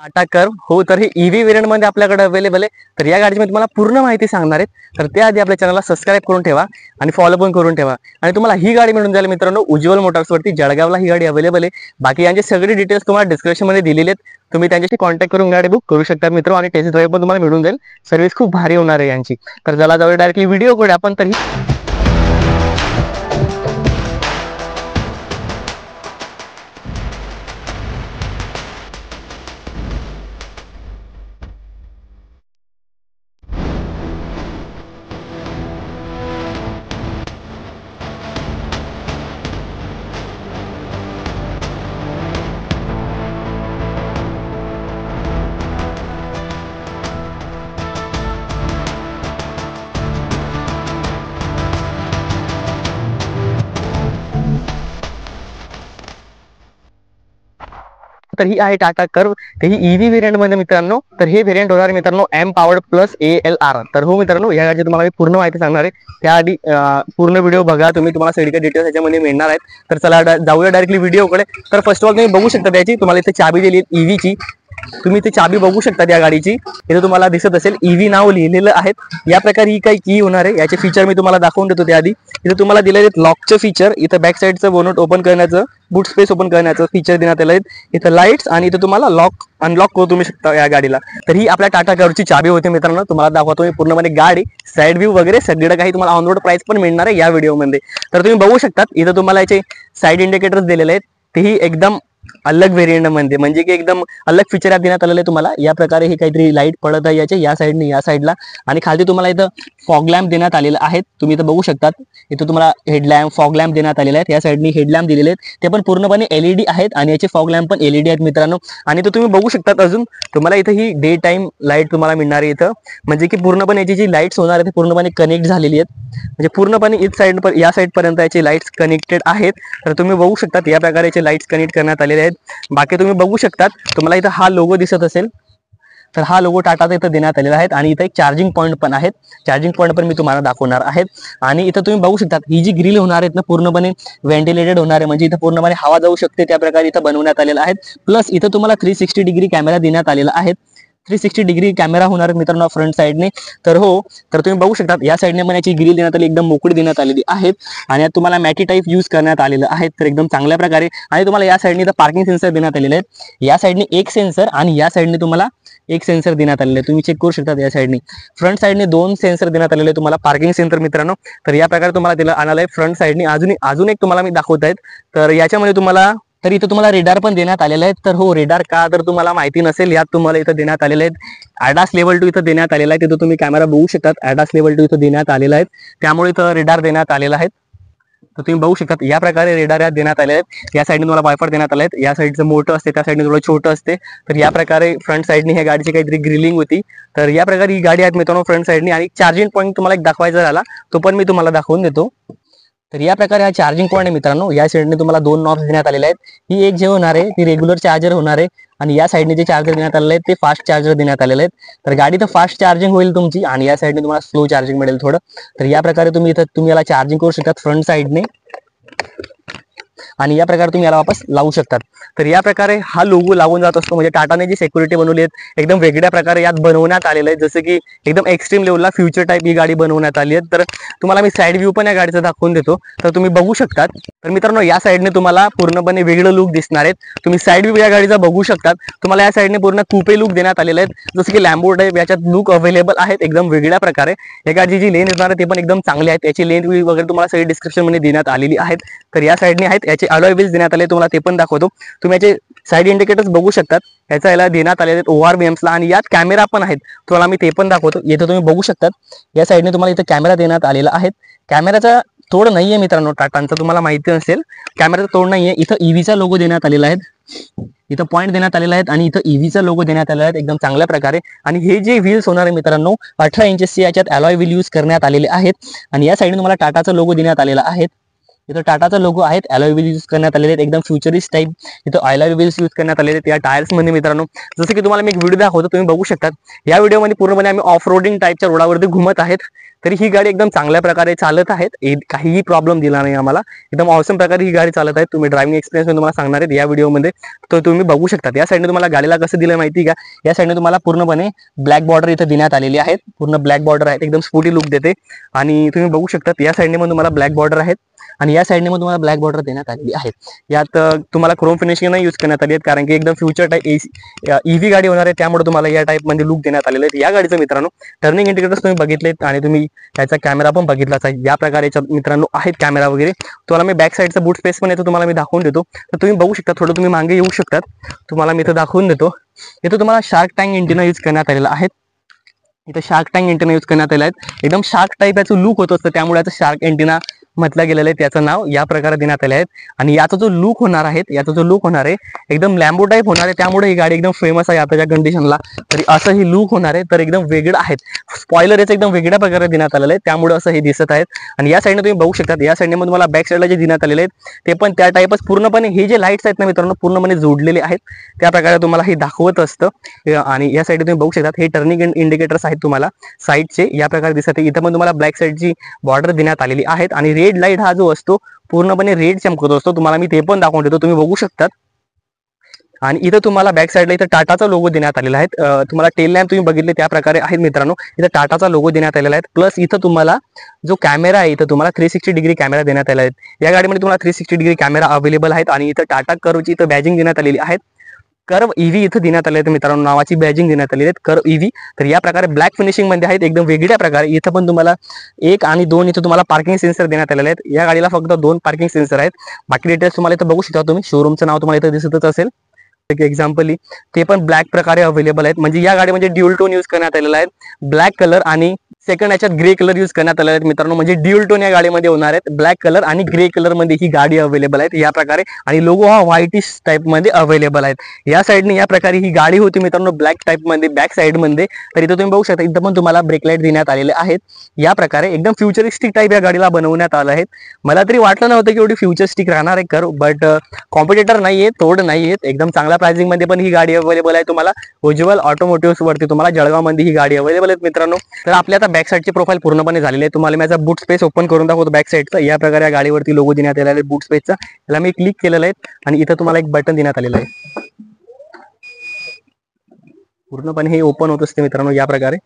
Tata curve हो, तर हे ईव्ही व्हेरियंट मध्ये आपल्याकडे अवेलेबल आहे. तर या गाडीची मी तुम्हाला पूर्ण माहिती सांगणार आहे. तर त्याआधी आपल्या चॅनलला सबस्क्राईब करून ठेवा आणि फॉलो पण करून ठेवा. आणि तुम्हाला ही गाडी मिळून जाईल मित्रांनो उज्ज्वल मोटर्स वरती. जळगावला ही गाडी अवेलेबल आहे. बाकी यांचे सगळे डिटेल्स तुम्हाला डिस्क्रिप्शन मध्ये दिलेले आहेत. तुम्ही त्यांच्याशी कॉन्टॅक्ट करून गाडी बुक करू शकता मित्र. आणि टेस्ट ड्राईव्ह पण तुम्हाला मिळून जाईल. सर्व्हिस खूप भारी होणार आहे यांची. तर चला जाऊया डायरेक्टली व्हिडिओ कडे आपण. तर तर ही आहे टाटा कर्व. तर ही ईव्ही व्हेरियंट मध्ये मित्रांनो. तर हे व्हेरियंट होणार मित्रांनो एम पावर्ड प्लस ALR. तर हो मित्रांनो, या गाडीची तुम्हाला मी पूर्ण माहिती सांगणार आहे. त्याआधी पूर्ण व्हिडिओ बघा तुम्ही, तुम्हाला सगळी डिटेल्स त्याच्यामध्ये मिळणार आहेत. तर चला जाऊया डायरेक्टली व्हिडिओकडे. तर फर्स्ट ऑफ ऑल तुम्ही बघू शकता त्याची तुम्हाला इथे चाबी दिली आहे ईव्हीची. तुम्ही इथे चाबी बघू शकता या गाडीची. इथे तुम्हाला दिसत असेल ईव्ही नाव लिहिलेलं आहे. या प्रकारे ही काही की होणार आहे. याचे फीचर मी तुम्हाला दाखवून देतो. त्याआधी इथे तुम्हाला दिलेले लॉकचं फीचर, इथं बॅक साईडचं बोनट ओपन करण्याचं, बूट स्पेस ओपन करण्याचं फीचर देण्यात आलं आहे. इथं लाईट्स आणि इथे तुम्हाला लॉक अनलॉक करू तुम्ही शकता या गाडीला. तर ही आपल्या टाटा कर्वची चाबी होती मित्रांनो. तुम्हाला दाखवतो मी पूर्णपणे गाडी, साईड व्ह्यू वगैरे सगळं काही तुम्हाला ऑन रोड प्राइस पण मिळणार आहे या व्हिडिओमध्ये. तर तुम्ही बघू शकतात इथं तुम्हाला याचे साईड इंडिकेटर्स दिलेले आहेत. तेही एकदम अलग व्हेरियंट मध्ये, म्हणजे की एकदम अलग फीचर यात देण्यात आलेले तुम्हाला. या प्रकारे हे काहीतरी लाईट पडत आहे याचे या साईडने या साईडला. आणि खाली तुम्हाला इथं फॉग लॅम्प देण्यात आलेला आहेत. तुम्ही इथं बघू शकतात इथं तुम्हाला हेडलॅम्प फॉग लॅम्प देण्यात आलेले आहेत. या साईडनी हेडलॅम्प दिलेले आहेत, ते पण पूर्णपणे LED आहेत. आणि याचे फॉग लॅम्प पण LED आहेत मित्रांनो. आणि तो तुम्ही बघू शकतात अजून तुम्हाला इथं ही डे टाइम लाईट तुम्हाला मिळणार आहे इथं. म्हणजे की पूर्णपणे याची जी लाईट्स होणार आहे ते पूर्णपणे कनेक्ट झालेली आहेत. म्हणजे पूर्णपणे इथ साईड या साईड पर्यंत याचे लाईट्स कनेक्टेड आहेत. तर तुम्ही बघू शकतात या प्रकारे याचे लाईट्स कनेक्ट करण्यात आलेले आहेत. बाकी तुम्ही बघू शकतात तुम्हाला इथं हा लोगो दिसत असेल. तर हा लोगो टाटाचा इथं देण्यात आलेला आहे. आणि इथं एक चार्जिंग पॉईंट पण आहेत. चार्जिंग पॉईंट पण मी तुम्हाला दाखवणार आहेत. आणि इथं तुम्ही बघू शकतात ही जी ग्रिल होणार आहेत ना पूर्णपणे व्हेंटिलेटेड होणार आहे. म्हणजे इथं पूर्णपणे हवा जाऊ शकते त्या प्रकारे इथं बनवण्यात आलेला आहे. प्लस इथं तुम्हाला 360 डिग्री कॅमेरा देण्यात आलेला आहे. 360 डिग्री कॅमेरा होणार मित्रांनो फ्रंट साईडने. तर हो, तर तुम्ही बघू शकता या साईडने पण याची ग्रिल देण्यात आली, एकदम मोकळी देण्यात आलेली आहेत. आणि यात तुम्हाला मॅटी टाईप यूज करण्यात आलेलं आहे. तर एकदम चांगल्या प्रकारे. आणि तुम्हाला या साईडने तर पार्किंग सेन्सर देण्यात आलेले आहेत. या साईडने एक सेन्सर आणि या साईडने तुम्हाला एक सेन्सर देण्यात आलेले आहे. तुम्ही चेक करू शकता या साईडने फ्रंट साईडने 2 सेन्सर देण्यात आलेले तुम्हाला पार्किंग सेन्सर मित्रांनो. तर या प्रकारे तुम्हाला दिलं आणायला आहे फ्रंट साईडने. अजून एक तुम्हाला मी दाखवत आहेत. तर याच्यामध्ये तुम्हाला तर इथं तुम्हाला रेडार पण देण्यात आलेले आहेत. तर हो, रेडार का तर तुम्हाला माहिती नसेल यात तुम्हाला इथं देण्यात आलेले आहेत. ADAS लेवल 2 इथं देण्यात आलेला आहे. तिथं तुम्ही कॅमेरा बघू शकतात ADAS लेवल 2 इथं देण्यात आलेला आहे. त्यामुळे इथं रेडार देण्यात आलेला आहे. तर तुम्ही बघू शकता या प्रकारे रेडार यात देण्यात आले आहेत. या साईडने तुम्हाला वायफर देण्यात आले आहेत. या साईडचं मोठं असते, त्या साईडने थोडं छोटं असते. तर या प्रकारे फ्रंट साईडने ह्या गाडीची काहीतरी ग्रिलिंग होती. तर या प्रकारे ही गाडी आहेत मित्रांनो फ्रंट साईडने. आणि चार्जिंग पॉईंट तुम्हाला एक दाखवायचा झाला तो पण मी तुम्हाला दाखवून देतो. तर या प्रकारे हा चार्जिंग पॉईंट आहे मित्रांनो. या साईडने तुम्हाला 2 नॉब्स देण्यात आलेले आहेत. ही एक जे होणार आहे ती रेग्युलर चार्जर होणार आहे. आणि या साईडने जे चार्जर देण्यात आलेले आहेत ते फास्ट चार्जर देण्यात आलेले आहेत. तर गाडी तर फास्ट चार्जिंग होईल तुमची आणि या साईडने तुम्हाला स्लो चार्जिंग मिळेल थोडं. तर या प्रकारे तुम्ही इथं तुम्ही याला चार्जिंग करू शकता फ्रंट साईडने. आणि या प्रकारे तुम्ही याला वापस लावू शकतात. तर या प्रकारे हा लोगो लागून जात असतो. म्हणजे टाटाने जी सिक्युरिटी बनवली आहे एकदम वेगळ्या प्रकारे यात बनवण्यात आलेलं आहे. जसं की एकदम एक्स्ट्रीम लेवलला फ्युचर टाईप ही गाडी बनवण्यात आली आहे. तर तुम्हाला मी साईड व्ह्यू पण या गाडीचा दाखवून देतो. तर तुम्ही बघू शकतात. तर मित्रांनो या साईडने तुम्हाला पूर्णपणे वेगळं लुक दिसणार आहेत. तुम्ही साईड व्ह्यू या गाडीचा बघू शकतात. तुम्हाला या साईडने पूर्ण कुपे लुक देण्यात आलेले आहेत. जसं की लॅम्बो टाईप याच्यात लुक अवेलेबल आहेत एकदम वेगळ्या प्रकारे. या गाडीची जी लेन असणार आहे ते पण एकदम चांगली आहेत. याची लेन वगैरे तुम्हाला सगळी डिस्क्रिप्शन मध्ये देण्यात आलेली आहेत. तर या साईडने आहेत याचे अलॉय व्हील्स देण्यात आले, तुम्हाला ते पण दाखवतो. तुम्ही याचे साईड इंडिकेटर्स बघू शकतात. याचा याला देण्यात आलेले आहेत ORVMsला. आणि यात कॅमेरा पण आहेत, तुम्हाला मी ते पण दाखवतो. इथे तुम्ही बघू शकतात या साईडने तुम्हाला इथं कॅमेरा देण्यात आलेला आहे. कॅमेराचा तोड नाहीये मित्रांनो टाटांचा, तुम्हाला माहिती असेल कॅमेराचा तोड नाहीये. इथं EVचा लोगो देण्यात आलेला आहे. इथं पॉईंट देण्यात आलेला आहे आणि इथं EVचा लोगो देण्यात आलेला आहे एकदम चांगल्या प्रकारे. आणि हे जे व्हील्स होणार आहे मित्रांनो 18 इंचेसचे याच्यात अलॉय व्हील यूज करण्यात आलेले आहेत. आणि या साईडने तुम्हाला टाटाचा लोगो देण्यात आलेला आहे. इथं टाटाचा लोगो आहेत, अलॉय व्हील यूज करण्यात आलेले आहेत एकदम फ्युचरिस्ट टाईप. इथं अलॉय व्हील्स यूज करण्यात आलेले आहेत या टायर्स मध्ये मित्रांनो. जसं की तुम्हाला मी एक व्हिडिओ दाखवतो, तुम्ही बघू शकतात. या व्हिडिओमध्ये पूर्णपणे आम्ही ऑफ रोडिंग टाईपच्या रोडावरती घुमत आहेत. तरी ही गाडी एकदम चांगल्या प्रकारे चालत आहेत, काहीही प्रॉब्लेम दिला नाही आम्हाला, एकदम ऑसम प्रकारे ही गाडी चालत आहे. तुम्ही ड्रायव्हिंग एक्सपिरियन्स तुम्हाला सांगणार आहेत या व्हिडिओमध्ये, तर तुम्ही बघू शकता. या साईडने तुम्हाला गाडीला कसं दिलं माहिती का, या साईडने तुम्हाला पूर्णपणे ब्लॅक बॉर्डर इथे देण्यात आलेली आहेत, पूर्ण ब्लॅक बॉर्डर आहेत, एकदम स्पोर्टी लुक देते. आणि तुम्ही बघू शकता या साईडने पण तुम्हाला ब्लॅक बॉर्डर आहेत आणि या साईडने पण तुम्हाला ब्लॅक बॉर्डर देण्यात आलेली आहे. यात तुम्हाला क्रोम फिनिशिंग नाही यूज करण्यात आली आहेत, कारण की एकदम फ्युचर टाईप ईव्ही गाडी होणार आहे, त्यामुळे तुम्हाला या टाईप मध्ये लुक देण्यात आलेले आहेत. या गाडीचं मित्रांनो टर्निंग इंडिकेटर्स तुम्ही बघितलेत आणि तुम्ही त्याचा कॅमेरा पण बघितलाच आहे. या प्रकारे मित्रांनो आहेत कॅमेरा वगैरे. तुम्हाला मी बॅक साईडचा बूट स्पेस पण येतो, तुम्हाला मी दाखवून देतो. तर तुम्ही बघू शकता, थोडं तुम्ही मागे येऊ शकतात, तुम्हाला मी इथं दाखवून देतो. इथं तुम्हाला शार्क टँक एंटिना यूज करण्यात आलेला आहे. इथं शार्क टँक एंटिना यूज करण्यात आलेला आहे. एकदम शार्क टाईप याचं लुक होत असतं, त्यामुळे याचं शार्क एंटिना म्हटलं गेलेलं आहे, त्याचं नाव या प्रकारे देण्यात आले आहेत. आणि याचा जो लुक होणार आहे, एकदम लॅम्बो टाईप होणार आहे, त्यामुळे ही गाडी एकदम फेमस आहे आताच्या कंडिशनला. तरी असं ही लुक होणार आहे, तर एकदम वेगळं आहेत. स्पॉइलर याचं एकदम वेगळ्या प्रकारे देण्यात आलेलं आहे, त्यामुळे असं हे दिसत आहेत. आणि या साईडने तुम्ही बघू शकता, या साईडने मग तुम्हाला बॅक साईडला जे देण्यात आलेले आहेत ते पण त्या टाईपच पूर्णपणे. हे जे लाईट्स आहेत ना मित्रांनो पूर्णपणे जोडलेले आहेत, त्या प्रकारे तुम्हाला हे दाखवत असतं. आणि या साईडने तुम्ही बघू शकता, हे टर्निंग इंडिकेटर्स आहेत तुम्हाला साईडचे या प्रकारे दिसत आहे. इथं पण तुम्हाला ब्लॅक साईडची बॉर्डर देण्यात आलेली आहेत आणि रेड लाईट हा जो असतो पूर्णपणे रेड चमकत असतो, तुम्हाला मी ते पण दाखवून देतो, तुम्ही बघू शकता. आणि इथं तुम्हाला बॅक साईडला इथं टाटाचा लोगो देण्यात आलेला आहे. तुम्हाला टेल लॅम्प तुम्ही बघितले त्या प्रकारे आहेत मित्रांनो, इथं टाटाचा लोगो देण्यात आलेला आहे. प्लस इथं तुम्हाला जो कॅमेरा आहे, इथं तुम्हाला 360 डिग्री कॅमेरा देण्यात आलेला आहे. या गाडीमध्ये तुम्हाला 360 डिग्री कॅमेरा अवेलेबल आहेत. आणि इथं टाटा कर्वची इथं बॅजिंग देण्यात आलेली आहे. कर्व ईव्ही इथं देण्यात आले आहेत मित्रांनो, नावाची बॅजिंग देण्यात आलेली आहे कर्व ईव्ही. तर या प्रकारे ब्लॅक फिनिशिंग मध्ये आहेत, एकदम वेगळ्या प्रकारे. इथं पण तुम्हाला 1 आणि 2 इथं तुम्हाला पार्किंग सेन्सर देण्यात आलेले आहेत. या गाडीला फक्त 2 पार्किंग सेन्सर आहेत. बाकी डिटेल्स तुम्हाला इथं बघू शकता, तुम्ही शोरूमचं नाव तुम्हाला इथं दिसतच असेल एक्झाम्पली, ते पण ब्लॅक प्रकारे अवेलेबल आहेत. म्हणजे या गाडीमध्ये ड्युअल टोन यूज करण्यात आलेला आहे, ब्लॅक कलर आणि सेकंड याच्यात ग्रे कलर यूज करण्यात आले आहेत मित्रांनो. म्हणजे ड्युअल टोन या गाडीमध्ये होणार आहेत, ब्लॅक कलर आणि ग्रे कलर मध्ये ही गाडी अवेलेबल आहे या प्रकारे. आणि लोगो हा व्हाईटिश टाईप मध्ये अवेलेबल आहेत. या साईडने या प्रकारे ही गाडी होती मित्रांनो, ब्लॅक टाईप मध्ये बॅक साईड मध्ये. तर इथं तुम्ही बघू शकता, इथं पण तुम्हाला ब्रेक लाईट देण्यात आलेले आहेत. या प्रकारे एकदम फ्युचरिस्टिक टाईप या गाडीला बनवण्यात आलं आहे. मला तरी वाटलं नव्हतं की एवढी फ्युचरिस्टिक राहणार आहे कर्व, बट कॉम्पिटिटर नाहीये, तोड नाहीये. एकदम चांगल्या प्राइसिंग मध्ये पण ही गाडी अवेलेबल आहे तुम्हाला. उज्ज्वल ऑटोमोटिव्स वरती तुम्हाला जळगाव मध्ये ही गाडी अवेलेबल आहे मित्रांनो. तर आपल्या आता बॅक साईडची प्रोफाईल पूर्णपणे झालेली आहे. तुम्हाला माझा बूट स्पेस ओपन करून दाखवतो बॅक साईडचा. या प्रकारे या गाडीवरती लोगो देण्यात आलेला आहे बूट स्पेसचा. याला मी क्लिक केलेलं आहे आणि इथं तुम्हाला एक बटन देण्यात आलेलं आहे. पूर्णपणे हे ओपन होत असते मित्रांनो या प्रकारे.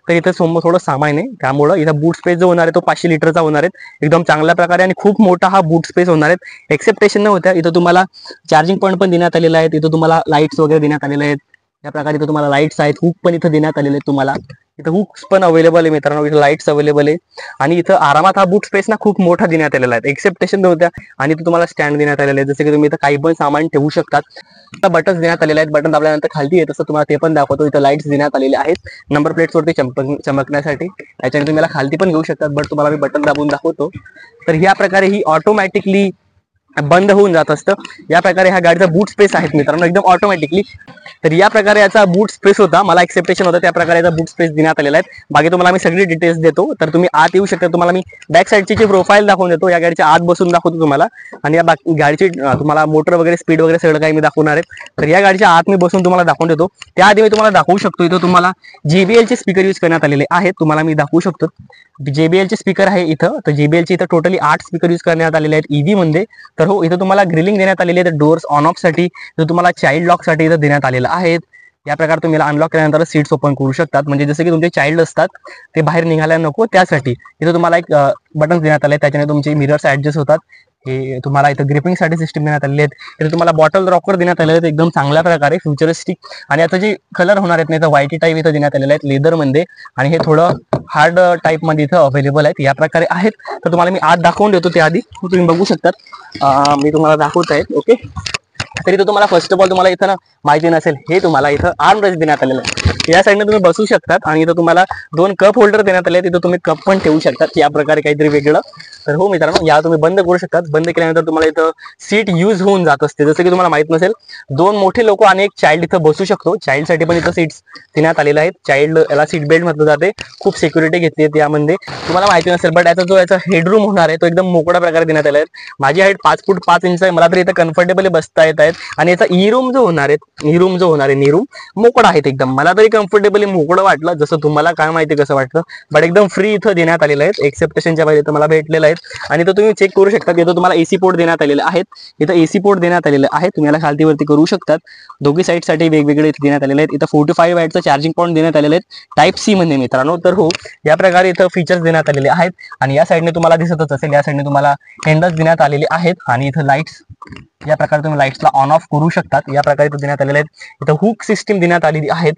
तर इथं समोर थोडं सामान आहे, त्यामुळं इथं बूट स्पेस जो होणार आहे तो 500 लिटरचा होणार आहे, एकदम चांगल्या प्रकारे. आणि खूप मोठा हा बूट स्पेस होणार आहे. एक्सेप्टेशन न होत्या इथं तुम्हाला चार्जिंग पॉईंट पण देण्यात आलेला आहे. इथं तुम्हाला लाईट्स वगैरे देण्यात आलेले आहेत. या प्रकारे इथं तुम्हाला लाईट्स आहेत, हुक पण इथं देण्यात आलेले आहेत तुम्हाला. इथं हुक्स पण अवेलेबल आहे मित्रांनो, इथं लाईट्स अवेलेबल आहे. आणि इथं आरामात हा बूट स्पेस ना खूप मोठा देण्यात आलेला आहे, एक्सेप्टेशन नव्हत्या. आणि इथं तुम्हाला स्टँड देण्यात आलेले आहे, जसं की तुम्ही इथं काही पण सामान ठेवू शकतात. बटन्स देण्यात आलेले आहेत, बटन दाबल्यानंतर खालती येत असं तुम्हाला ते पण दाखवतो. इथं लाईट्स देण्यात आलेले आहेत नंबर प्लेट्सवरती चमकण्यासाठी. याच्याने तुम्ही खालती पण घेऊ शकतात, बट तुम्हाला मी बटन दाबून दाखवतो. तर या प्रकारे ही ऑटोमॅटिकली बंद होऊन जात असतं. या प्रकारे ह्या गाडीचा बूट स्पेस आहे मित्रांनो, एकदम ऑटोमॅटिकली. तर या प्रकारे याचा बूट स्पेस होता, मला एक्सेप्टेशन होतं त्या प्रकारे याचा बूट स्पेस देण्यात आलेला आहे. बाकी तुम्हाला मी सगळी डिटेल्स देतो, तर तुम्ही आत येऊ शकता. तुम्हाला मी बॅक साईडची जी प्रोफाईल दाखवून देतो, या गाडीच्या आत बसून दाखवतो तुम्हाला. आणि या गाडीची तुम्हाला मोटर वगैरे स्पीड वगैरे सगळं काही मी दाखवणार आहे. तर या गाडीच्या आत मी बसून तुम्हाला दाखवून देतो. त्याआधी मी तुम्हाला दाखवू शकतो, इथं तुम्हाला JBL चे स्पीकर यूज करण्यात आलेले आहेत. तुम्हाला मी दाखवू शकतो JBL चे स्पीकर आहे इथं. तर JBL चे इथं टोटली 8 स्पीकर यूज करण्यात आलेले आहेत ईव्ही मध्ये. तर हो, इथं तुम्हाला ग्रिलिंग देण्यात आलेली आहे डोर्स ऑन ऑफ साठी. तुम्हाला चाइल्ड लॉक साठी इथं देण्यात आलेलं आहे. या प्रकारे तुम्ही अनलॉक केल्यानंतर सीट्स ओपन करू शकतात. म्हणजे जसं की तुमचे चाइल्ड असतात ते बाहेर निघायला नको त्यासाठी इथं तुम्हाला एक बटन देण्यात आले, त्याच्याने तुमचे मिरर्स ऍडजस्ट होतात. हे तुम्हाला इथं ग्रिपिंग साठी सिस्टम देण्यात आलेले आहेत. इथे तुम्हाला बॉटल रॉकर देण्यात आलेले आहेत एकदम चांगल्या प्रकारे फ्युचरिस्टिक. आणि आता जे कलर होणार आहेत नाही तर व्हाईट टाईप इथं देण्यात आलेले आहेत लेदर मध्ये. आणि हे थोडं हार्ड टाईप मध्ये इथं अवेलेबल आहेत या प्रकारे आहेत. तर तुम्हाला मी आत दाखवून देतो, त्याआधी तुम्ही बघू शकतात मी तुम्हाला दाखवत आहे. ओके, तरी तो तुम्हाला फर्स्ट ऑफ ऑल तुम्हाला इथं ना माहिती नसेल, हे तुम्हाला इथं आर्म रेस्ट देण्यात आलेलं आहे. या साईडने तुम्ही बसू शकतात. आणि इथं तुम्हाला 2 कप होल्डर देण्यात आले, तिथं तुम्ही कप पण ठेवू शकतात या प्रकारे काहीतरी वेगळं. तर हो मित्रांनो, या तुम्ही बंद करू शकतात. बंद केल्यानंतर तुम्हाला इथं सीट यूज होऊन जात असते. जसं की तुम्हाला माहित नसेल, 2 मोठे लोक आणि एक चाइल्ड इथं बसू शकतो. चाइल्ड साठी पण इथं सीट्स देण्यात आलेले आहेत. चाइल्ड याला सीट बेल्ट म्हटलं जाते, खूप सिक्युरिटी घेतली आहे यामध्ये. तुम्हाला माहिती नसेल, बट याचा जो याचा हेडरूम होणार आहे तो एकदम मोकळ्या प्रकारे देण्यात आला आहे. माझी हाईट 5 फूट 5 इंच आहे, मला तरी इथं कम्फर्टेबली बसता येत आहेत. आणि याचा नी रूम जो होणार आहे नी रूम मोकळा आहे एकदम. मला तरी कम्फर्टेबली मोकळं वाटलं, जसं तुम्हाला काय माहिती कसं वाटतं, बट एकदम फ्री इथं देण्यात आलेलं आहे. एक्सेप्टेशनच्या बाहेर इथं मला भेटलेलं आहे आणि इथं तुम्ही चेक करू शकता. इथं तुम्हाला एसी पोर्ट देण्यात आलेले आहेत. इथं एसी पोर्ट देण्यात आलेले आहे. तुम्ही याला खालतीवरती करू शकतात. दोघी साईडसाठी वेगवेगळे इथे देण्यात आलेले आहेत. इथं 45 वॅटचं चार्जिंग पॉईंट देण्यात आलेले आहेत टाईप सी मध्ये मित्रांनो. तर हो, या प्रकारे इथं फीचर्स देण्यात आलेले आहेत. आणि या साईडने तुम्हाला दिसतच असेल, या साईडने तुम्हाला हँडल्स देण्यात आलेले आहेत. आणि इथं लाईट्स, या प्रकारे तुम्ही लाईट्सला ऑन ऑफ करू शकतात. या प्रकारे इथं देण्यात आलेले आहेत. इथं हुक सिस्टीम देण्यात आलेली आहेत.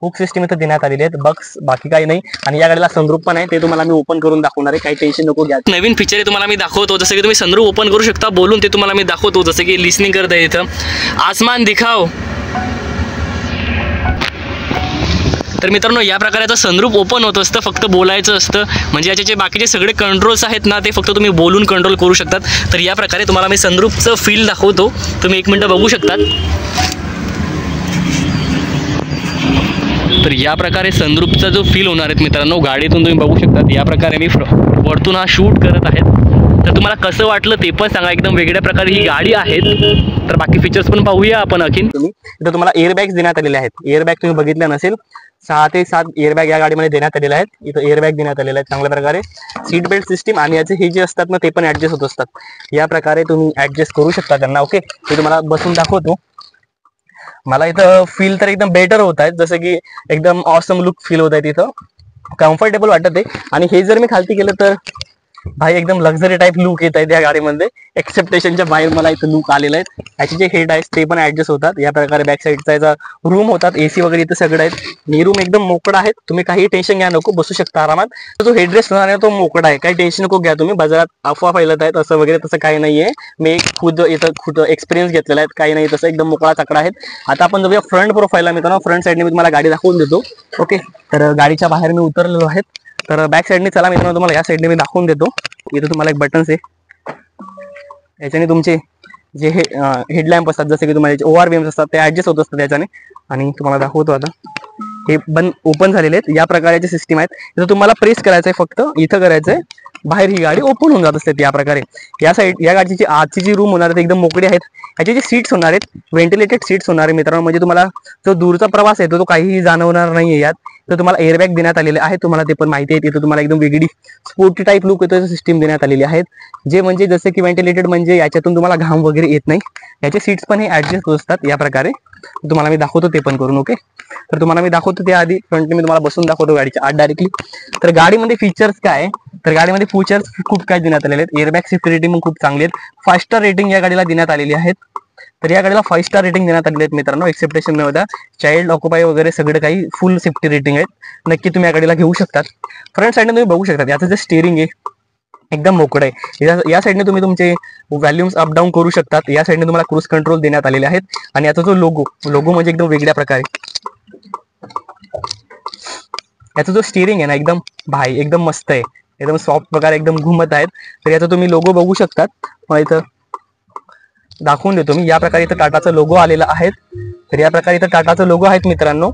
हुक सिस्टीम इथं देण्यात आलेली आहेत. बक्स बाकी काही नाही. आणि या गाडीला सनरूफ पण आहे, ते तुम्हाला मी ओपन करून दाखवणार आहे. काही टेन्शन नको घ्या. नवीन फीचर आहे तुम्हाला मी दाखवतो, जसं की तुम्ही सनरूफ ओपन करू शकता बोलून, ते तुम्हाला मी दाखवतो. जसं की लिसनिंग करता इथं आसमान दिखाओ. तर मित्रांनो, या प्रकारे सनरूफ ओपन होत असतं, फक्त बोलायचं असतं. म्हणजे याचे जे बाकीचे सगळे कंट्रोल्स आहेत ना, ते फक्त तुम्ही बोलून कंट्रोल करू शकतात. तर या प्रकारे तुम्हाला मी सनरूफचं फील दाखवतो. तुम्ही 1 मिनिट बघू शकतात. तर या प्रकारे सनरूफचा जो फील होणार आहे मित्रांनो, गाडीतून तुम्ही बघू शकतात. या प्रकारे मी वरतून हा शूट करत आहेत. तर तुम्हाला कसं वाटलं ते पण सांगा. एकदम वेगळ्या प्रकारे ही गाडी आहे. तर बाकी फीचर्स पण पाहूया आपण आणखीन. इथं तुम्हाला एअरबॅग्स देण्यात आलेले आहेत. एअरबॅग तुम्ही बघितलं नसेल, 6 ते 7 एअरबॅग या गाडीमध्ये देण्यात आलेले आहेत. इथं एअरबॅग देण्यात आलेले आहेत चांगल्या प्रकारे. सीट बेल्ट सिस्टीम आणि याचे हे जे असतात ना, ते पण ऍडजस्ट होत असतात. या प्रकारे तुम्ही ऍडजस्ट करू शकता त्यांना. ओके, ते तुम्हाला बसून दाखवतो. मला इथं फील तर एकदम बेटर होत आहेत, जसं की एकदम ऑसम लुक फील होत आहे. इथं कम्फर्टेबल वाटत आहे. आणि हे जर मी खालती केलं तर भाई एकदम लक्झरी टाईप लुक येत आहे या गाडीमध्ये. एक्सेप्टेशनच्या बाहेर मला इथं लुक आलेलं आहे. याचे जे हेड आहेत ते पण ऍडजस्ट होतात. या प्रकारे बॅक साईडचा याचा रूम होतात. एसी वगैरे इथं सगळं आहेत. आणि रूम एकदम मोकळा आहे. तुम्ही काही टेन्शन घ्या नको, बसू शकता आरामात. जो हेडरेस्ट होणार आहे तो मोकळा आहे. काही टेन्शन नको घ्या तुम्ही. बाजारात अफवा फैलत आहेत असं वगैरे, तसं काही नाहीये. मी खुद एक्सपिरियन्स घेतलेला आहे. काही नाही तसं, एकदम मोकळा चकडा आहेत. आता आपण जाऊया फ्रंट प्रोफाईलला. मित्रांनो, फ्रंट साईडने मी तुम्हाला गाडी दाखवून देतो. ओके, तर गाडीच्या बाहेर मी उतरलेलो आहे. तर बॅक साईडने चला मित्रांनो, तुम्हाला या साईडने मी दाखवून देतो. इथं तुम्हाला एक बटन्स आहे. याच्याने तुमचे जे हेडलॅम्प असतात, जसे की तुम्हाला ORVMs असतात, ते ऍडजस्ट होत असतात याच्याने. आणि तुम्हाला दाखवतो आता, हे बंद ओपन झालेले आहेत. या प्रकारचे सिस्टीम आहेत. इथं तुम्हाला प्रेस करायचं आहे, फक्त इथं करायचं आहे, बाहेर ही गाडी ओपन होऊन जात असते. या प्रकारे या साईड या गाडीची आजची जी रूम होणार आहे एकदम मोकळी आहेत. याचे जे सीट्स होणार आहेत व्हेंटिलेटेड सीट्स होणार आहे मित्रांनो. म्हणजे तुम्हाला जो दूरचा प्रवास आहे तो काहीही जाणवणार नाहीये यात. तर तुम्हाला एअरबॅग देण्यात आलेले आहे, तुम्हाला ते पण माहिती आहे. तिथं तुम्हाला एकदम वेगळी स्पोर्टी टाईप लुक येतो सिस्टीम देण्यात आलेली आहेत. जे म्हणजे जसं की व्हेंटिलेटेड, म्हणजे याच्यातून तुम्हाला घाम वगैरे येत नाही. याचे सीट्स पण हे ऍडजस्ट होत असतात या प्रकारे. तुम्हाला मी दाखवतो ते पण करून. ओके, तर तुम्हाला मी दाखवतो त्या आधी फ्रंटने मी तुम्हाला बसून दाखवतो गाडीच्या आत डायरेक्टली. तर गाडीमध्ये फीचर्स काय, तर गाडीमध्ये फीचर्स खूप काय देण्यात आलेले आहेत. एअरबॅग सेफ्टी रेटिंग पण खूप चांगली आहेत. 5 स्टार रेटिंग या गाडीला देण्यात आलेली आहेत. तर या गाडीला 5 स्टार रेटिंग देण्यात आलेली आहेत मित्रांनो. एक्सेप्टेशन मध्ये चाइल्ड ऑक्युपाय वगैरे सगळं काही फुल सेफ्टी रेटिंग आहेत. नक्की तुम्ही या गाडीला घेऊ शकतात. फ्रंट साईडने तुम्ही बघू शकता, याचं जे स्टिअरिंग आहे एकदम मोकळं आहे. या साईडने तुम्ही तुमचे व्हॅल्यूम्स अप डाऊन करू शकतात. या साईडने तुम्हाला क्रूज कंट्रोल देण्यात आलेले आहेत. आणि याचा जो लोगो म्हणजे एकदम वेगळ्या प्रकारे, याचा जो स्टिअरिंग आहे ना एकदम भाई एकदम मस्त आहे. एकदम सॉफ्ट प्रकारे एकदम घुमत आहेत. तर याचा तुम्ही लोगो बघू शकतात. मला इथं दाखवून देतो मी. या प्रकारे इथं टाटाचा लोगो आलेला आहे. तर या प्रकारे इथं टाटाचा लोगो आहेत मित्रांनो.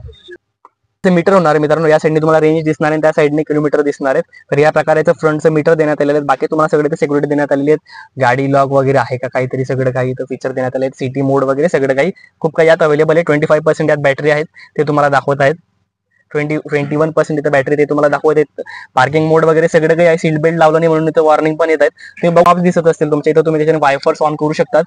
ते मीटर होणार आहे मित्रांनो. या साईडने तुम्हाला रेंज दिसणार आहे, त्या साईडने किलोमीटर दिसणार आहेत. तर या प्रकारे फ्रंटचं मीटर देण्यात आलेलं आहे. बाकी तुम्हाला सगळे सिक्युरिटी देण्यात आलेली आहेत. गाडी लॉक वगैरे आहे का काहीतरी सगळं काही इथं फीचर देण्यात आले आहेत. सिटी मोड वगैरे सगळं काही खूप काही यात अवेलेबल आहे. 25% यात बॅटरी आहेत, ते तुम्हाला दाखवत आहेत. 21% इथं बॅटरी ते तुम्हाला दाखवत आहेत. पार्किंग मोड वगैरे सगळं काही आहे. सीट बेल्ट लावलं नाही म्हणून इथं वॉर्निंग पण येत आहेत. तुम्ही बॉक्स दिसत असतील तुमच्या इथं, तुम्ही त्याच्याने वायफर्स ऑन करू शकतात.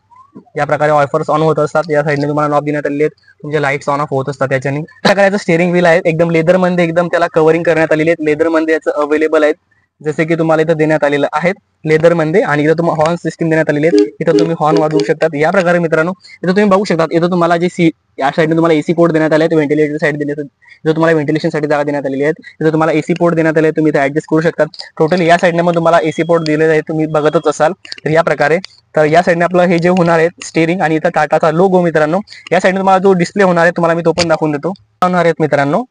या प्रकारे वायफर्स ऑन होत असतात. या साईडने तुम्हाला नॉब देण्यात आलेले आहेत. तुमचे लाईट्स ऑन ऑफ होत असतात त्याच्याने. त्या प्रकारचं स्टिअरिंग व्हील आहे एकदम लेदर मध्ये, एकदम त्याला कव्हरिंग करण्यात आलेली आहेत. लेदर मध्ये याचं अवेलेबल आहेत, जसे की तुम्हाला इथं देण्यात आलेलं आहेत लेदर मध्ये. आणि इथं तुम्हाला हॉर्न सिस्टीम देण्यात आलेली आहे. इथं तुम्ही हॉर्न वाजवू शकतात. या प्रकारे मित्रांनो इथं तुम्ही बघू शकतात. इथं तुम्हाला जे या साईडने तुम्हाला एसी पोर्ट देण्यात आले आहेत. व्हेंटिलेटर साईड देण्यात, इथं तुम्हाला व्हेंटिलेशनसाठी जागा देण्यात आलेली आहेत. इथं तुम्हाला एसी पोर्ट देण्यात आले, तुम्ही इथे ऍडजस्ट करू शकतात. टोटली या साईडने मग तुम्हाला एसी पोर्ट दिलेलं आहे, तुम्ही बघतच असाल. तर या प्रकारे, तर या साईडने आपलं हे जे होणार आहे स्टिअरिंग आणि इथं टाटाचा लोगो मित्रांनो. या साईडने तुम्हाला जो डिस्प्ले होणार आहे तुम्हाला मी तो पण दाखवून देतो. होणार आहेत मित्रांनो.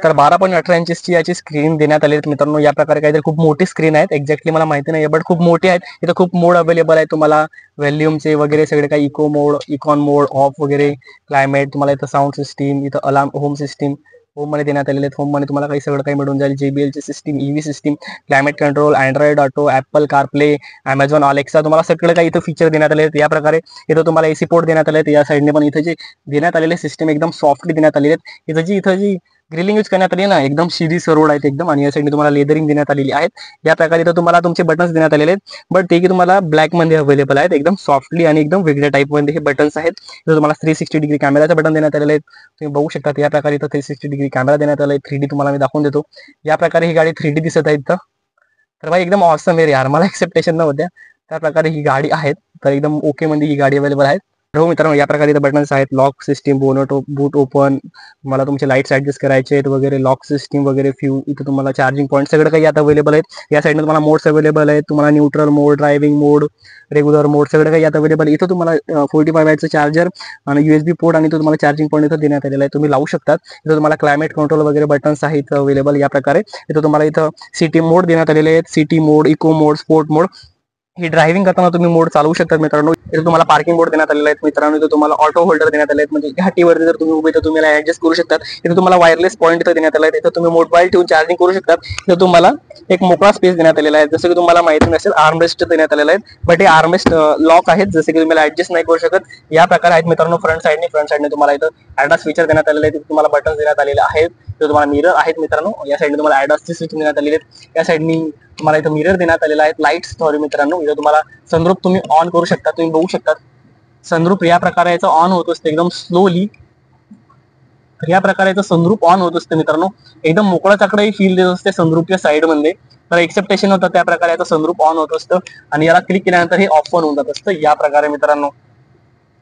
तर 12.18 इंचची याची स्क्रीन देण्यात आली आहे मित्रांनो. या प्रकारे काहीतरी खूप मोठी स्क्रीन आहेत, एक्झॅक्टली मला माहिती नाही, बट खूप मोठी आहेत. इथं खूप मोड अवेलेबल आहे तुम्हाला, व्हॅल्यूमचे वगैरे सगळे काही, eco mode, econ mode, off वगैरे, क्लायमेट, तुम्हाला इथं साऊंड सिस्टीम, इथं अलार्म, होम सिस्टीम होम मध्ये देण्यात आलेले आहेत. होम मध्ये तुम्हाला काही सगळं काही मिळून जाईल. JBL ची system, EV system, climate control, Android auto, Apple CarPlay, Amazon Alexa, तुम्हाला सगळं काही इथं फीचर देण्यात आले आहेत. या प्रकारे इथं तुम्हाला AC पोर्ट देण्यात आले आहेत. या साईडने पण इथं जे देण्यात आलेले सिस्टम एकदम सॉफ्टली देण्यात आलेले आहेत. इथं जी ग्रिलिंग यूज करण्यात आली ना, एकदम सीधी सरळ आहेत एकदम, आणि या साईडने तुम्हाला लेदरिंग देण्यात आलेली आहेत. या प्रकारे इथं तुम्हाला तुमचे बटन्स देण्यात आलेले आहेत, बट ते की तुम्हाला ब्लॅक मध्ये अवेलेबल आहेत. एकदम सॉफ्टली आणि एकदम वेगळ्या टाईप मध्ये हे बटन्स आहेत. इथं तुम्हाला 360 डिग्री कॅमेराचं बटन देण्यात आलेले आहेत. तुम्ही बघू शकता या प्रकारे इथं 360 डिग्री कॅमेरा देण्यात आला आहे. 3D तुम्हाला मी दाखवून देतो. या प्रकारे ही गाडी 3D दिसत आहे इथं. तर भाई एकदम ऑसम आहे यार, मला एक्सेप्टेशन नव्हत्या. त्या प्रकारे ही गाडी आहेत. तर एकदम ओके मध्ये ही गाडी अवेलेबल आहे. हो मित्रांनो, या प्रकारे इथं बटन्स आहेत. लॉक सिस्टीम, बोनट, बूट ओपन, मला तुमचे लाईट्स ऍडजस्ट करायचे आहेत वगैरे, लॉक सिस्टीम वगैरे, फ्यू, इथं तुम्हाला चार्जिंग पॉईंट सगळं काही आता अवेलेबल आहेत. या साईडने तुम्हाला मोड्स अवेलेबल आहेत. तुम्हाला न्यूट्रल मोड, ड्रायव्हिंग मोड, रेग्युलर मोड सगळं काही आता अवेलेबल. इथं तुम्हाला 45 वॅटचं चार्जर आणि USB पोर्ट आणि तो तुम्हाला चार्जिंग पॉईंट इथं देण्यात आलेला आहे. तुम्ही लावू शकतात. इथं तुम्हाला क्लायमेट कंट्रोल वगैरे बटन्स आहेत अवेलेबल. या प्रकारे इथं तुम्हाला इथं सिटी मोड देण्यात आलेले आहेत. सिटी मोड, इको मोड, स्पोर्ट मोड. ही ड्रायव्हिंग करताना तुम्ही मोड चालवू शकतात मित्रांनो. इथं तुम्हाला पार्किंग मोड देण्यात आलेला आहे मित्रांनो. इथं तुम्हाला ऑटो होल्डर देण्यात आले आहेत, म्हणजे घाटीवरती जर तुम्ही उभे तर तुम्ही ऍडजस्ट करू शकतात. इथं तुम्हाला वायरलेस पॉईंट इथं देण्यात आला आहे. इथं तुम्ही मोबाईल ठेवून चार्जिंग करू शकतात. इथं तुम्हाला एक मोकळा स्पेस देण्यात आलेला आहे. जसं की तुम्हाला माहिती नसेल, आर्मरेस्ट देण्यात आलेला आहे, बट हे आर्मरेस्ट लॉक आहेत, जसे की तुम्हाला ऍडजस्ट नाही करू शकत. या प्रकारे आहेत मित्रांनो. फ्रंट साईडने तुम्हाला इथं ॲडास फीचर देण्यात आलेले आहेत. तुम्हाला बटन्स देण्यात आलेले आहेत. इथं तुम्हाला मिरर आहेत मित्रांनो. या साईडने तुम्हाला ॲडासचे स्विच देण्यात आलेले आहेत. या साईडनी तुम्हाला इथं मिरर देण्यात आलेला आहे. लाईट्स सॉरी मित्रांनो. इथं तुम्हाला सनरूफ तुम्ही ऑन करू शकता. तुम्ही बघू शकता सनरूफ या प्रकारे याचं ऑन होत असते एकदम स्लोली. या प्रकारे याचं सनरूफ ऑन होत असते मित्रांनो. एकदम मोकळा चाकडे फील देत असते सनरूफच्या साईड मध्ये. तर एक्सेप्टेशन होतं त्या प्रकारे याचं सनरूफ ऑन होत असतं, आणि याला क्लिक केल्यानंतर हे ऑफ पण होऊन जात असतं. या प्रकारे मित्रांनो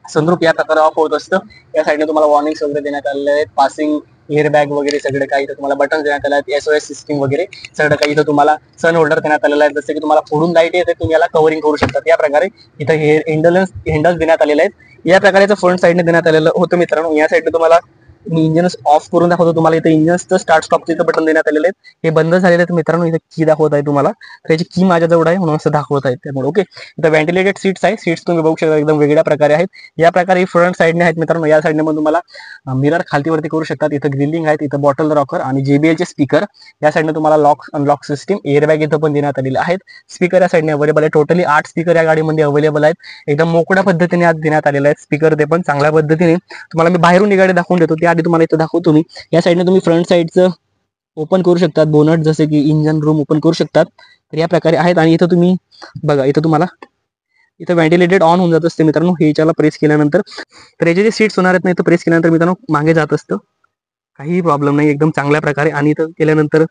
सनरूफ या प्रकारे ऑफ होत असतं. या साईडने तुम्हाला वॉर्निंग्स वगैरे देण्यात आलेले आहेत. पासिंग, एअर बॅग वगैरे सगळे काही. इथं तुम्हाला बटन देण्यात आले आहेत. SOS सिस्टीम वगैरे सगळं काही. इथं तुम्हाला सन होल्डर देण्यात आलेला आहे. जसं की तुम्हाला फोडून लाईट येते, तुम्ही याला कव्हरिंग करू शकता. या प्रकारे इथं हे हँडल्स देण्यात आलेले आहेत. या प्रकारे फ्रंट साईडने देण्यात आलेलं होतं मित्रांनो. या साईडने तुम्हाला मी इंजिन ऑफ करून दाखवतो तुम्हाला. इथं इंजिनचं स्टार्ट स्टॉपचं इथं बटन देण्यात आलेलं आहे. हे बंद झालेलं आहे मित्रांनो. इथं की दाखवत आहे तुम्हाला, तर याची की माझ्याजवळ आहे म्हणून असं दाखवत आहे. त्यामुळे ओके. इथं व्हेंटिलेटेड सीट्स आहे. सीट्स तुम्ही बघू शकता एकदम वेगळ्या प्रकारे आहेत. या प्रकारे फ्रंट साईडने आहेत मित्रांनो. या साईडने पण तुम्हाला मिरर खालतीवरती करू शकतात. इथं ग्रिलिंग आहेत. इथं बॉटल रॉकर आणि JBL चे स्पीकर. या साईडने तुम्हाला lock unlock system, air bag इथं पण देण्यात आलेले आहेत. स्पीकर या साईडने अवेलेबल आहे. टोटली 8 स्पीकर या गाडीमध्ये अवेलेबल आहेत. एकदम मोकळ्या पद्धतीने आज देण्यात आलेले आहेत स्पीकर. ते पण चांगल्या पद्धतीने तुम्हाला मी बाहेरून ही गाडी दाखवून देतो. त्याआधी तुम्हाला इथं दाखवतो. या साईडने तुम्ही फ्रंट साईडचं ओपन करू शकतात. बोनट, जसे की इंजन रूम ओपन करू शकतात. तर या प्रकारे आहेत. आणि इथं तुम्ही बघा, इथं तुम्हाला इथं व्हेंटिलेटेड ऑन होऊन जात असते मित्रांनो. हे याच्याला प्रेस केल्यानंतर, तर याचे जे सीट्स होणार आहेत ना, इथं प्रेस केल्यानंतर मित्रांनो मागे जात असतं. काही प्रॉब्लेम नाही, एकदम चांगल्या प्रकारे. आणि इथं केल्यानंतर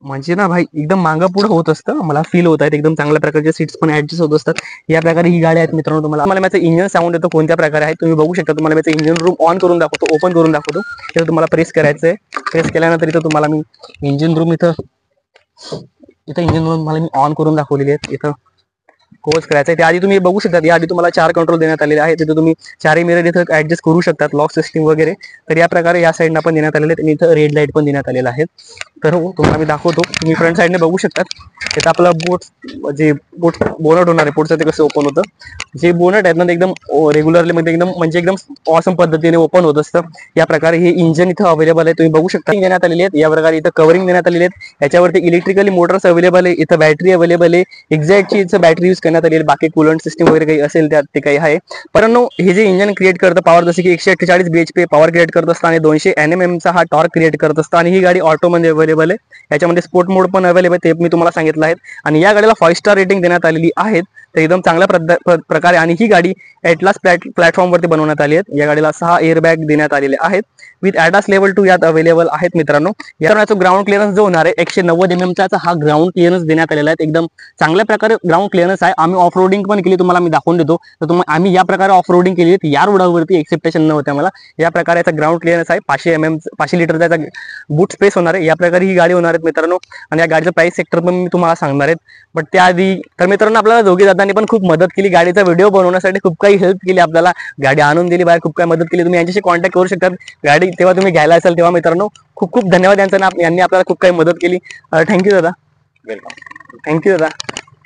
म्हणजे ना भाई एकदम मागं पुढे होत असतं. मला फील होत आहेत. एकदम चांगल्या प्रकारचे सीट्स पण ऍडजस्ट होत असतात. या प्रकारे ही गाडी आहेत मित्रांनो. तुम्हाला माझं इंजिन साऊंड येतो कोणत्या प्रकारे आहे तुम्ही बघू शकता. तुम्हाला माझं इंजिन रूम ऑन करून दाखवतो, ओपन करून दाखवतो. इथं तुम्हाला प्रेस करायचं आहे. प्रेस केल्यानंतर इथं तुम्हाला मी इंजिन रूम इथं इंजिन रूम मला मी ऑन करून दाखवलेली आहे. इथं कोर्स करायचा आहे. त्याआधी तुम्ही बघू शकता, याआधी तुम्हाला 4 कंट्रोल देण्यात आलेले आहेत. तिथे तुम्ही 4ही मिरर इथं ऍडजस्ट करू शकतात, लॉक सिस्टीम वगैरे. तर या प्रकारे या साईडला पण देण्यात आलेले आहेत. आणि इथं रेड लाईट पण देण्यात आलेला आहे. तर हो, तुम्हाला मी दाखवतो. तुम्ही फ्रंट साईडने बघू शकतात. इथं आपलं बोनट होणार आहे पुढचं, ते कसं ओपन होतं. जे बोनट आहेत ना, ते एकदम रेग्युलरली मध्ये एकदम ऑसम पद्धतीने ओपन होत असतं. या प्रकारे हे इंजन इथं अवेलेबल आहे. तुम्ही बघू शकता देण्यात आलेली आहेत. या प्रकारे इथं कव्हरिंग देण्यात आलेली आहेत. याच्यावरती इलेक्ट्रिकली मोटर्स अवेलेबल आहे. इथं बॅटरी अवेलेबल आहे. एक्झॅक्टची इथं बॅटरी यूज करण्यात आलेली आहे. बाकी कूलंट सिस्टीम वगैरे काही असेल त्यात ते काही आहे. परंतु हे जे इंजन क्रिएट करतं पॉवर, जसे की 148 BHP पॉवर क्रिएट करत असतं आणि 200 Nm चा हा टॉर्क क्रिएट करत असतं. आणि ही गाडी ऑटोमध्ये अवेलेबल आहे. याच्यामध्ये स्पोर्ट मोड पण अवेलेबल आहे, ते मी तुम्हाला सांगितलं आहे. आणि या गाडीला 5 स्टार रेटिंग देण्यात आलेली आहे. तर एकदम चांगल्या प्रकारे. आणि ही गाडी एटलास प्लॅटफॉर्मवरती बनवण्यात आली आहे. या गाडीला 6 एअर बॅग देण्यात आलेले आहेत. विथ ॲडास लेवल 2 यात अवेलेबल आहेत मित्रांनो. याचा ग्राउंड क्लिअरन्स जो होणार आहे 190 mm चा हा ग्राउंड क्लिअरन्स देण्यात आलेला आहे. एकदम चांगल्या प्रकारे ग्राउंड क्लिअरन्स आहे. आम्ही ऑफ रोडिंग पण केली, तुम्हाला मी दाखवून देतो. तर आम्ही या प्रकारे ऑफ रोडिंग केली, या रोडावरती एक्सेप्टेशन नव्हत्या मला. या प्रकारे याचा ग्राउंड क्लिअरन्स आहे. 500 लिटरचा याचा बूट स्पेस होणार आहे. या प्रकारे ही गाडी होणार आहे मित्रांनो. आणि या गाडीचं प्राइस सेक्टर पण मी तुम्हाला सांगणार आहे. बट त्याआधी तर मित्रांनो, आपल्याला दोघी दादांनी पण खूप मदत केली गाडीचा व्हिडिओ बनवण्यासाठी. खूप काही हेल्प केली आपल्याला, गाडी आणून दिली बाहेर, खूप काही मदत केली. तुम्ही यांच्याशी कॉन्टॅक्ट करू शकता गाडी तेव्हा तुम्ही घ्यायला असाल तेव्हा मित्रांनो. खूप खूप धन्यवाद यांनी आपल्याला खूप काही मदत केली. थँक्यू दादा. वेलकम. थँक्यू दादा.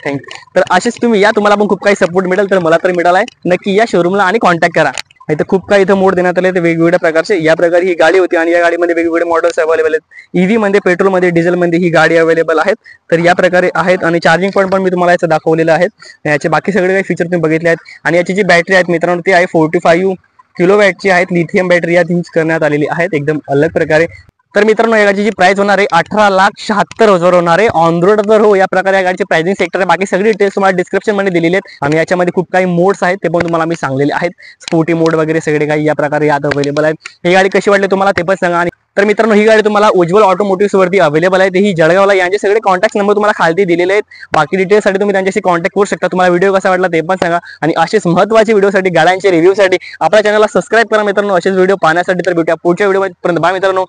थँक्यू. तर असेच तुम्ही या, तुम्हाला पण खूप काही सपोर्ट मिळेल. तर मला तर मिळाला आहे. नक्की या शोरूमला आणि कॉन्टॅक्ट करा. इथे खूप काही इथं मोड देण्यात आले ते वेगवेगळ्या प्रकारचे. या प्रकारे ही गाडी होती आणि या गाडीमध्ये वेगवेगळे मॉडेल्स अवेलेबल आहेत. ईव्ही मध्ये, पेट्रोलमध्ये, डिझेलमध्ये ही गाडी अवेलेबल आहेत. तर या प्रकारे आहेत आणि चार्जिंग पॉईंट पण मी तुम्हाला याचं दाखवलेलं आहे. याचे बाकी सगळे काही फीचर तुम्ही बघितले आहेत. आणि याची जी बॅटरी आहेत मित्रांनो ती आहे 45 किलोवॅटची आहेत. लिथियम बॅटरी यात यूज करण्यात आलेली आहेत एकदम अलग प्रकारे. तर मित्रांनो या गाडीची प्राइस होणार आहे 18,76,000 होणार आहे ऑन रोड. तर हो या प्रकारे या गाडीची प्राइसिंग सेक्टर आहे. बाकी सगळी डिटेल्स तुम्हाला डिस्क्रिप्शन मध्ये दिलेले आहेत आणि याच्यामध्ये खूप काही मोड्स आहेत ते पण तुम्हाला मी सांगलेले आहेत. स्पोर्टी मोड वगैरे सगळे काही या प्रकारे यात अवेलेबल आहेत. ही गाडी कशी वाटली तुम्हाला ते पण सांगा. आणि तर मित्रांनो ही गाडी तुम्हाला उज्ज्वल ऑटोमोटिव्स वरती अवेलेबल आहे. ही जळगावला. यांचे सगळे कॉन्टॅक्ट नंबर तुम्हाला खाली दिलेले आहेत. बाकी डिटेल्ससाठी तुम्ही त्यांच्याशी कॉन्टॅक्ट करू शकता. तुम्हाला व्हिडिओ कसा वाटला ते पण सांगा. आणि असेच महत्त्वाचे व्हिडिओसाठी, गाड्यांचे रिव्ह्यूसाठी आपल्या चॅनलला सबस्क्राईब करा मित्रांनो. असेच व्हिडिओ पाहण्यासाठी. तर भेटूया पुढच्या व्हिडिओमध्ये. बाय मित्रांनो.